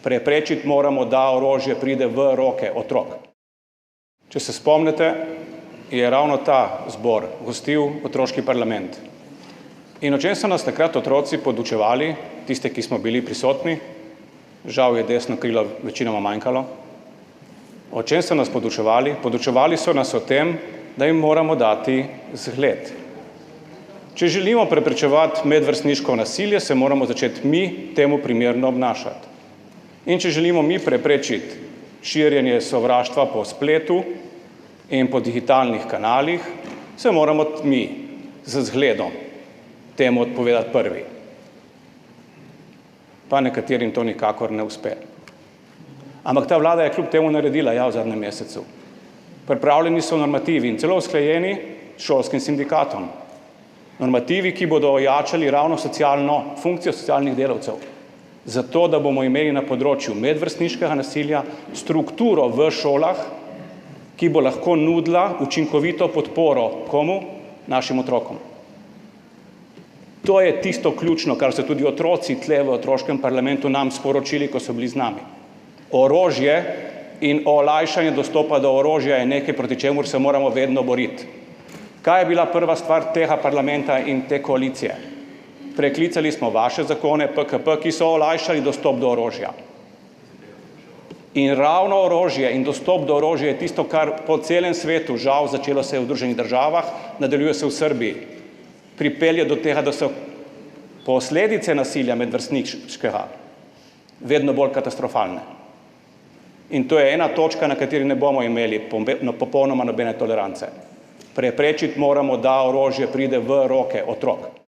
Preprečiti moramo, da orožje pride v roke otrok. Če se spomnite, je ravno ta zbor gostil otroški parlament. In o čem so nas takrat otroci podučevali, tiste, ki smo bili prisotni, žal je desno krilo večinoma manjkalo, o čem so nas podučevali? Podučevali so nas o tem, da jim moramo dati zgled. Če želimo preprečevati medvrstniško nasilje, se moramo začeti mi temu primerno obnašati. In če želimo mi preprečiti širjenje sovraštva po spletu in po digitalnih kanalih, se moramo mi z zgledom temu odpovedati prvi. Pa nekaterim to nikakor ne uspe. Ampak ta vlada je kljub temu naredila, ja, v zadnjem mesecu. Pripravljeni so normativi in celo usklajeni s šolskim sindikatom. Normativi, ki bodo ojačali ravno socialno funkcijo socialnih delavcev, zato da bomo imeli na področju medvrstniškega nasilja strukturo v šolah, ki bo lahko nudila učinkovito podporo komu? Našim otrokom. To je tisto ključno, kar so tudi otroci tle v otroškem parlamentu nam sporočili, ko so bili z nami. Orožje in olajšanje dostopa do orožja je nekaj, proti čemur se moramo vedno boriti. Kaj je bila prva stvar tega parlamenta in te koalicije? Preklicali smo vaše zakone PKP, ki so olajšali dostop do orožja. In ravno orožje in dostop do orožja je tisto, kar po celem svetu, žal, začelo se je v Združenih državah, nadaljuje se v Srbiji, pripelje do tega, da so posledice nasilja medvrstniškega vedno bolj katastrofalne. In to je ena točka, na kateri ne bomo imeli popolnoma nobene tolerance. Preprečiti moramo, da orožje pride v roke otrok.